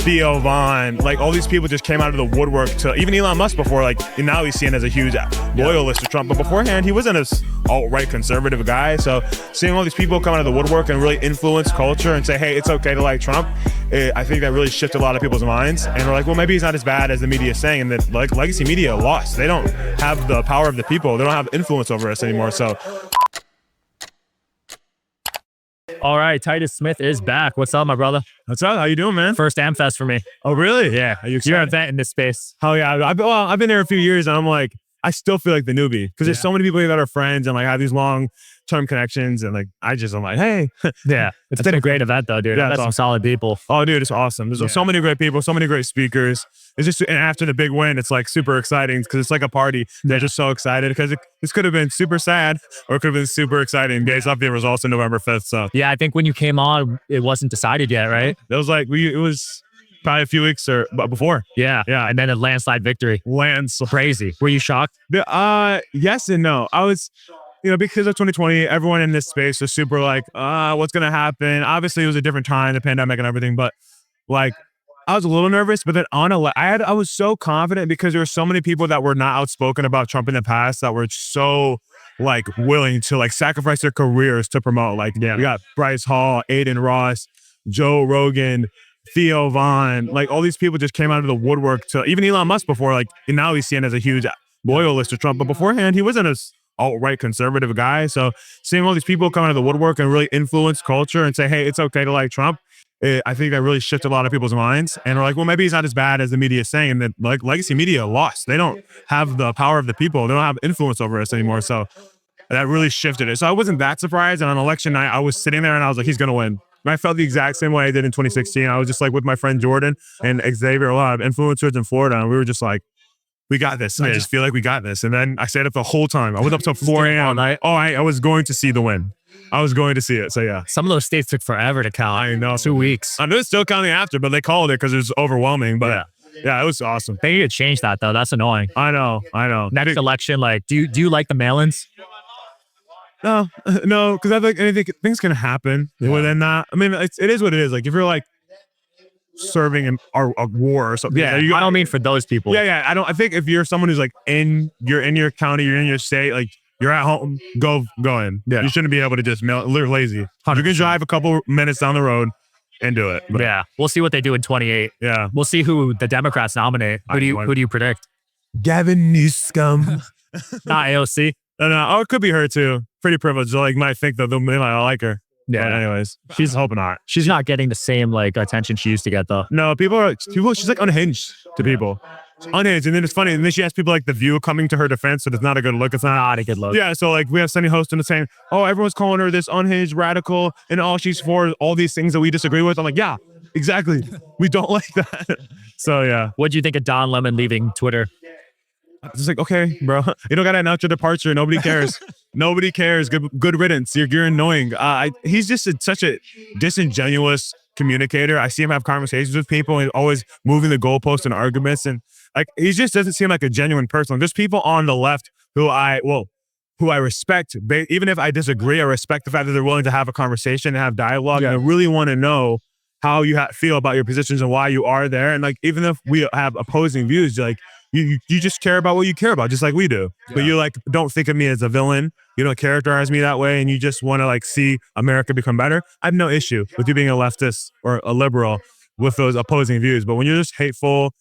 Theo Vaughn, like all these people just came out of the woodwork to even Elon Musk before, like now he's seen as a huge loyalist to Trump, but beforehand he wasn't an alt-right conservative guy. So seeing all these people come out of the woodwork and really influence culture and say, hey, it's okay to like Trump, I think that really shifted a lot of people's minds. And we're like, well, maybe he's not as bad as the media is saying, and that like legacy media lost. They don't have the power of the people. They don't have influence over us anymore. So. All right, Titus Smith is back. What's up, my brother? What's up? How you doing, man? First AmFest for me. Oh, really? Yeah. Are you excited? You're an event in this space. Oh, yeah. I've been there a few years, and I'm like, I still feel like the newbie because there's so many people that are friends and like have these long-term connections, and like I'm like, hey. Yeah. It's been a great event, though, dude. Yeah, That's some solid people. Oh, dude, it's awesome. There's so many great people, so many great speakers. It's just, and after the big win, it's like super exciting because it's like a party. They're just so excited because this could have been super sad or it could have been super exciting based off the results on November 5th. So yeah, I think when you came on, it wasn't decided yet, right? it was like it was probably a few weeks or before. Yeah. And then a landslide victory. Crazy. Were you shocked? Yes and no. I was, because of 2020, everyone in this space was super like, what's gonna happen? Obviously, it was a different time, the pandemic and everything, but like. I was a little nervous, but then I was so confident because there were so many people that were not outspoken about Trump in the past that were so like willing to like sacrifice their careers to promote. Like, we got Bryce Hall, Aiden Ross, Joe Rogan, Theo Vaughn, like all these people just came out of the woodwork to even Elon Musk before, like now he's seen as a huge loyalist to Trump, but beforehand he wasn't an alt-right conservative guy. So seeing all these people come out of the woodwork and really influence culture and say, hey, it's okay to like Trump, I think that really shifted a lot of people's minds. And we're like, well, maybe he's not as bad as the media is saying, and that like legacy media lost. They don't have the power of the people. They don't have influence over us anymore. So that really shifted it. So I wasn't that surprised. And on election night, I was sitting there and I was like, he's going to win. And I felt the exact same way I did in 2016. I was just like with my friend Jordan and Xavier, a lot of influencers in Florida. And we were just like, we got this. I just feel like we got this. And then I stayed up the whole time. I was up till 4 a.m. all night. I was going to see the win. I was going to see it. So yeah. Some of those states took forever to count. I know. 2 weeks. I know it's still counting after, but they called it because it was overwhelming. But yeah, it was awesome. They need to change that though. That's annoying. I know. Next election, like, do you like the mail-ins? No, because I think things can happen within that. I mean, it is what it is. Like if you're like serving in a war or something. Yeah, I don't mean for those people. Yeah. I think if you're someone who's like you're in your county, you're in your state, like you're at home, go in. Yeah. You shouldn't be able to just live lazy. 100%. You can drive a couple minutes down the road and do it. But yeah, we'll see what they do in 28. Yeah, we'll see who the Democrats nominate. Who do you predict? Gavin Newsom. Not AOC. No. Oh, it could be her too. Pretty privileged. Like might think that they might like her. Yeah. But anyways, she's hoping not. She's not getting the same like attention she used to get though. No, she's like unhinged to people. Unhinged. And then it's funny. And then she has people like The View coming to her defense. So it's not a good look. It's not a good look. Yeah. So like we have Sunny Hostin and saying, oh, everyone's calling her this unhinged radical and all she's for all these things that we disagree with. I'm like, yeah, exactly. We don't like that. So yeah. What do you think of Don Lemon leaving Twitter? It's like, okay, bro, you don't got to announce your departure. Nobody cares. Nobody cares. Good riddance. You're annoying. He's just such a disingenuous communicator. I see him have conversations with people and always moving the goalposts in arguments. And like, he just doesn't seem like a genuine person. There's people on the left who I respect. Even if I disagree, I respect the fact that they're willing to have a conversation and have dialogue. And I really want to know how you feel about your positions and why you are there. And like, even if we have opposing views, like, you just care about what you care about, just like we do. Yeah. But you like don't think of me as a villain. You don't characterize me that way, and you just want to like see America become better. I have no issue with you being a leftist or a liberal with those opposing views. But when you're just hateful,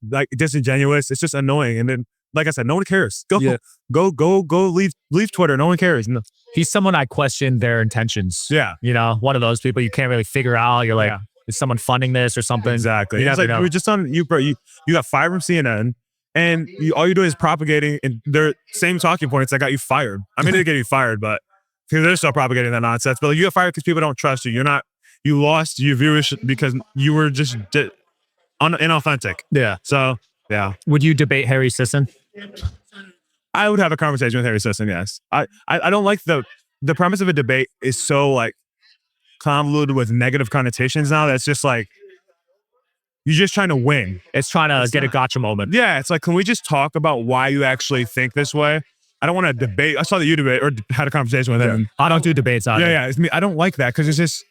like disingenuous, it's just annoying. And then, like I said, no one cares. Go leave Twitter. No one cares. No. He's someone I question their intentions. Yeah, one of those people you can't really figure out. You're like, is someone funding this or something? Exactly. It's like we're just on you got fired from CNN. And all you do is propagating and their same talking points that got you fired. I mean, they get you fired, but they're still propagating that nonsense. But like, you got fired because people don't trust you. You lost your viewership because you were just inauthentic. Yeah. So, yeah. Would you debate Harry Sisson? I would have a conversation with Harry Sisson, yes. I don't like the premise of a debate is so like convoluted with negative connotations now. That's just like, you're just trying to win. It's trying to get a gotcha moment. Yeah, it's like, can we just talk about why you actually think this way? I don't want to debate. I saw that you debate or had a conversation with him. I don't do debates either. Yeah, it's me. I don't like that because it's just,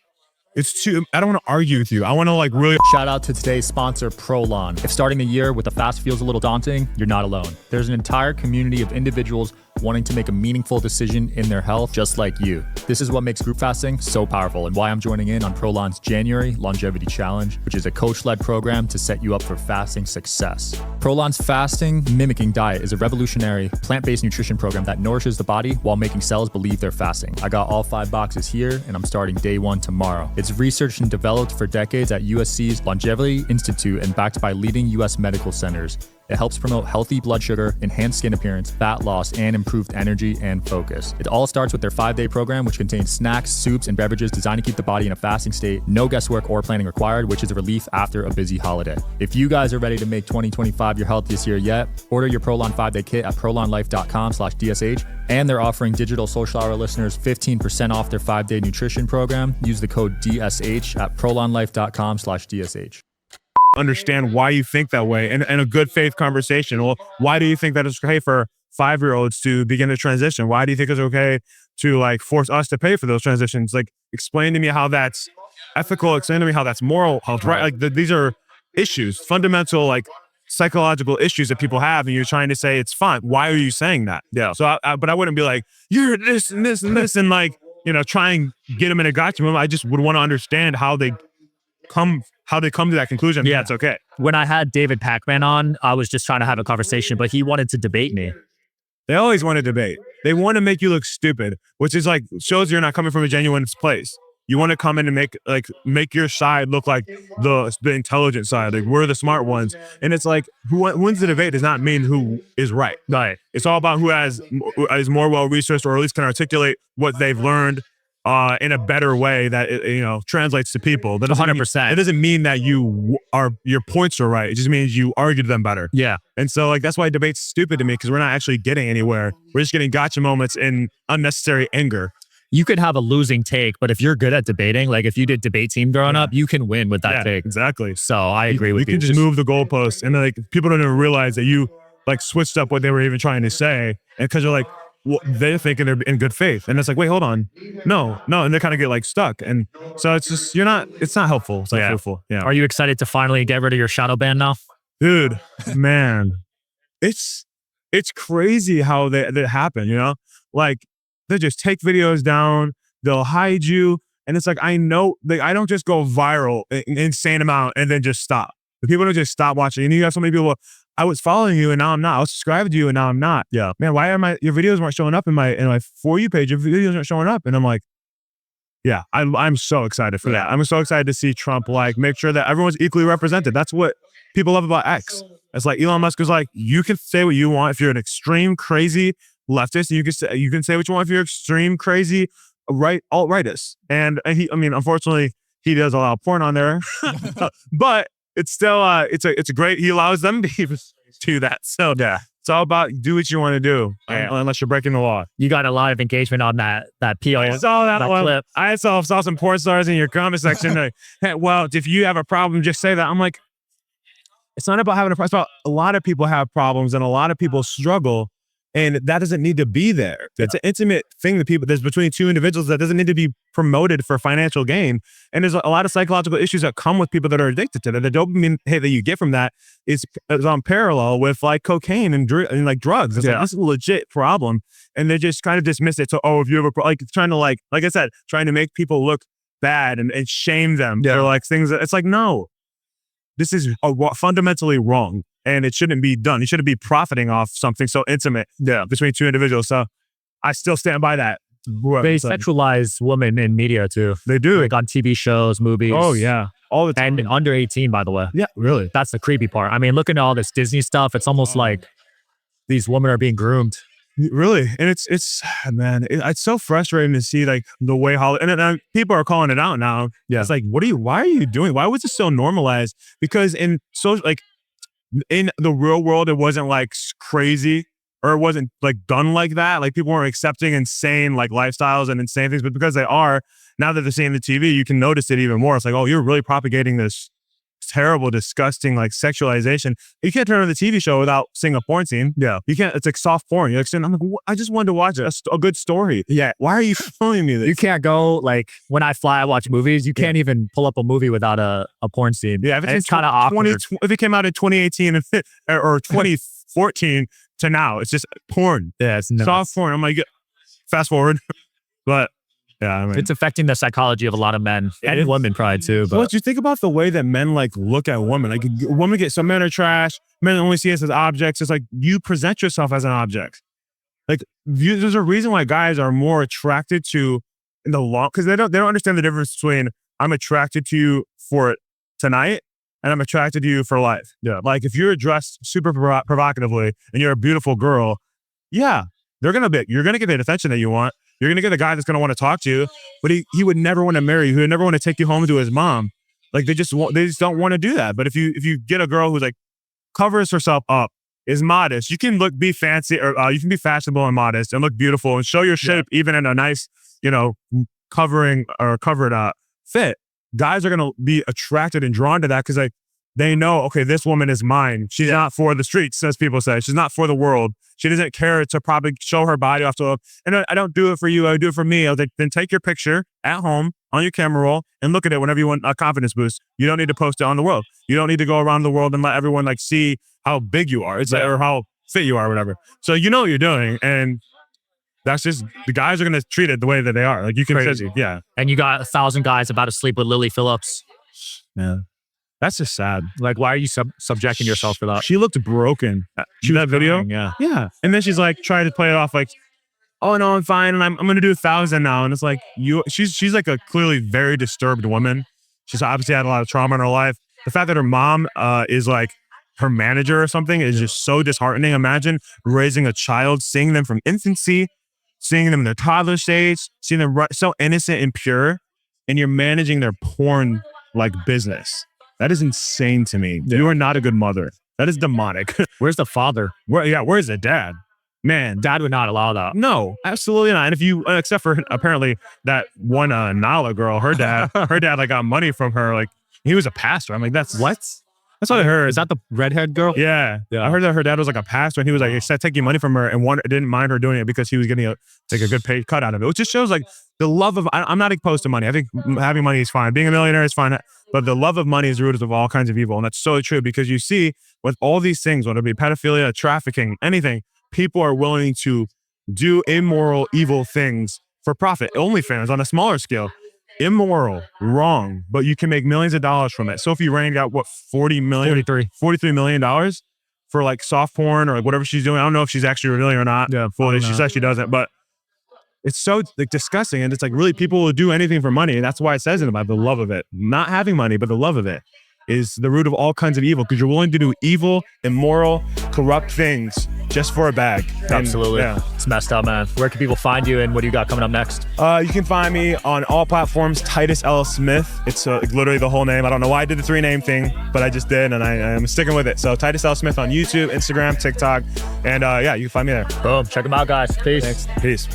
It's too, I don't want to argue with you. I want to like really. Shout out to today's sponsor, Prolon. If starting the year with a fast feels a little daunting, you're not alone. There's an entire community of individuals wanting to make a meaningful decision in their health, just like you. This is what makes group fasting so powerful and why I'm joining in on Prolon's January Longevity Challenge, which is a coach-led program to set you up for fasting success. Prolon's fasting mimicking diet is a revolutionary plant-based nutrition program that nourishes the body while making cells believe they're fasting. I got all 5 boxes here and I'm starting day 1 tomorrow. It's researched and developed for decades at USC's Longevity Institute and backed by leading US medical centers. It helps promote healthy blood sugar, enhanced skin appearance, fat loss, and improved energy and focus. It all starts with their 5-day program, which contains snacks, soups, and beverages designed to keep the body in a fasting state. No guesswork or planning required, which is a relief after a busy holiday. If you guys are ready to make 2025 your healthiest year yet, order your Prolon 5-day kit at prolonlife.com/DSH. And they're offering Digital Social Hour listeners 15% off their 5-day nutrition program. Use the code DSH at prolonlife.com/DSH. Understand why you think that way and a good faith conversation. Well, why do you think that it's okay for 5-year-olds to begin to transition? Why do you think it's okay to like force us to pay for those transitions? Like, explain to me how that's ethical. Explain to me how that's moral. Right? Like these are issues, fundamental like psychological issues that people have, and you're trying to say it's fine. Why are you saying that? Yeah. So, but I wouldn't be like, you're this and this and this, and like, you know, try and get them in a gotcha moment. I just would want to understand how they come to that conclusion. Yeah, it's okay. When I had David Pacman on, I was just trying to have a conversation, but he wanted to debate me. They always want to debate. They want to make you look stupid, which is like shows you're not coming from a genuine place. You want to come in and make your side look like the intelligent side. Like we're the smart ones, and it's like who wins the debate does not mean who is right. Right. It's all about who is more well researched or at least can articulate what they've learned in a better way that it, translates to people. That 100%. It doesn't mean that your points are right. It just means you argued them better. Yeah. And so like that's why debate's stupid to me, because we're not actually getting anywhere. We're just getting gotcha moments and unnecessary anger. You could have a losing take, but if you're good at debating, like if you did debate team growing up, you can win with that take. Exactly. So I agree with you. You can just move the goalposts, and like people don't even realize that you like switched up what they were even trying to say, and because you're like, well, they're thinking they're in good faith, and it's like, wait, hold on, no, and they kind of get like stuck, and so it's just it's not helpful. It's not fruitful. Yeah. Are you excited to finally get rid of your Shadowban now, dude? Man, it's crazy how that happen. Like they just take videos down, they'll hide you, and it's like I know I don't just go viral an insane amount and then just stop. The people don't just stop watching. And you have so many people. I was following you and now I'm not. I was subscribed to you and now I'm not. Yeah. Man, why are your videos weren't showing up in my For You page? Your videos aren't showing up. And I'm like, yeah, I'm so excited for that. I'm so excited to see Trump like make sure that everyone's equally represented. That's what people love about X. It's like Elon Musk is like, you can say what you want if you're an extreme crazy leftist. You can say what you want if you're extreme crazy alt-rightist. And he, unfortunately, he does allow porn on there, but it's still it's a great. He allows them to do that. So yeah, it's all about do what you want to do, unless you're breaking the law. You got a lot of engagement on that PR. I saw that clip. I saw some porn stars in your comment section. Like, hey, well, if you have a problem, just say that. I'm like, it's not about having a problem. It's about a lot of people have problems and a lot of people struggle. And that doesn't need to be there. It's an intimate thing that's between two individuals that doesn't need to be promoted for financial gain. And there's a lot of psychological issues that come with people that are addicted to that. The dopamine hit that you get from that is on parallel with like cocaine and like drugs. It's like, this is a legit problem. And they just kind of dismiss it. So, if you have trying to like I said, trying to make people look bad and shame them for like things that it's like, no, this is fundamentally wrong. And it shouldn't be done. You shouldn't be profiting off something so intimate between two individuals. So I still stand by that. They sexualize women in media too. They do. Like on TV shows, movies. Oh yeah. All the time. And under 18, by the way. Yeah, really. That's the creepy part. I mean, looking at all this Disney stuff, it's almost like these women are being groomed. Really. And it's so frustrating to see like the way Hollywood, and people are calling it out now. Yeah. It's like, why are you doing? Why was it so normalized? Because in the real world, it wasn't like crazy or it wasn't like done like that. Like people weren't accepting insane like lifestyles and insane things, but because they are, now that they're seeing the TV, you can notice it even more. It's like, oh, you're really propagating this terrible, disgusting, like sexualization. You can't turn on the TV show without seeing a porn scene. Yeah. You can't, it's like soft porn. You're like, I'm like, I just wanted to watch a good story. Yeah. Why are you showing me this? You can't go, like, when I fly, I watch movies. You can't even pull up a movie without a porn scene. Yeah, if it's kind of awkward. If it came out in 2018 or 2014 to now, it's just porn. Yeah, it's nuts. Soft porn. I'm like, fast forward. But yeah, I mean, It's affecting the psychology of a lot of men and women probably too. But what you think about the way that men like look at women? Like women get, some men are trash. Men only see us as objects. It's like you present yourself as an object. Like there's a reason why guys are more attracted to in the long, because they don't understand the difference between I'm attracted to you for tonight and I'm attracted to you for life. Yeah. Like if you're dressed super provocatively and you're a beautiful girl, yeah, you're gonna get the attention that you want. You're going to get a guy that's going to want to talk to you, but he would never want to marry you. He would never want to take you home to his mom. Like they just don't want to do that. But if you get a girl who's like covers herself up, is modest, you can be fancy, or you can be fashionable and modest and look beautiful and show your shape even in a nice, covering or covered fit. Guys are going to be attracted and drawn to that because like they know, okay, this woman is mine. She's not for the streets, as people say. She's not for the world. She doesn't care to probably show her body off to, and I don't do it for you. I do it for me. I was like, then take your picture at home on your camera roll and look at it whenever you want a confidence boost. You don't need to post it on the world. You don't need to go around the world and let everyone like see how big you are. It's like, or how fit you are, or whatever. So you know what you're doing, and that's just, the guys are gonna treat it the way that they are. Like you can, yeah. And you got 1,000 guys about to sleep with Lily Phillips. Yeah. That's just sad. Like, why are you subjecting yourself to that? She looked broken. That video? Yeah. Yeah. And then she's like, trying to play it off like, oh no, I'm fine. And I'm going to do 1,000 now. And it's like, she's like a clearly very disturbed woman. She's obviously had a lot of trauma in her life. The fact that her mom is like her manager or something is just so disheartening. Imagine raising a child, seeing them from infancy, seeing them in their toddler stage, seeing them so innocent and pure, and you're managing their porn like business. That is insane to me. Yeah. You are not a good mother. That is demonic. Where's the father? Where's the dad? Man, dad would not allow that. No, absolutely not. And if you, except for apparently that one Nala girl, her dad like got money from her. Like he was a pastor. I'm like, that's what? That's what I heard. Is that the redhead girl? Yeah. I heard that her dad was like a pastor, and he was like, he said taking money from her, and didn't mind her doing it because he was getting a good pay cut out of it, which just shows like the love of. I'm not opposed to money. I think having money is fine. Being a millionaire is fine, but the love of money is the root of all kinds of evil, and that's so true because you see with all these things, whether it be pedophilia, trafficking, anything, people are willing to do immoral, evil things for profit. OnlyFans on a smaller scale. Immoral, wrong, but you can make millions of dollars from it. Sophie Rain got what, $43 million for like soft porn or like whatever she's doing. I don't know if she's actually revealing or not. Yeah, fully. She says she doesn't, but it's so like disgusting. And it's like really people will do anything for money. And that's why it says it about the love of it. Not having money, but the love of it is the root of all kinds of evil because you're willing to do evil, immoral, corrupt things just for a bag. Absolutely. Yeah. It's messed up, man. Where can people find you and what do you got coming up next? You can find me on all platforms, Titus Ellis Smith. It's literally the whole name. I don't know why I did the 3-name thing, but I just did, and I am sticking with it. So Titus Ellis Smith on YouTube, Instagram, TikTok, and yeah, you can find me there. Boom. Check them out, guys. Peace. Thanks. Peace.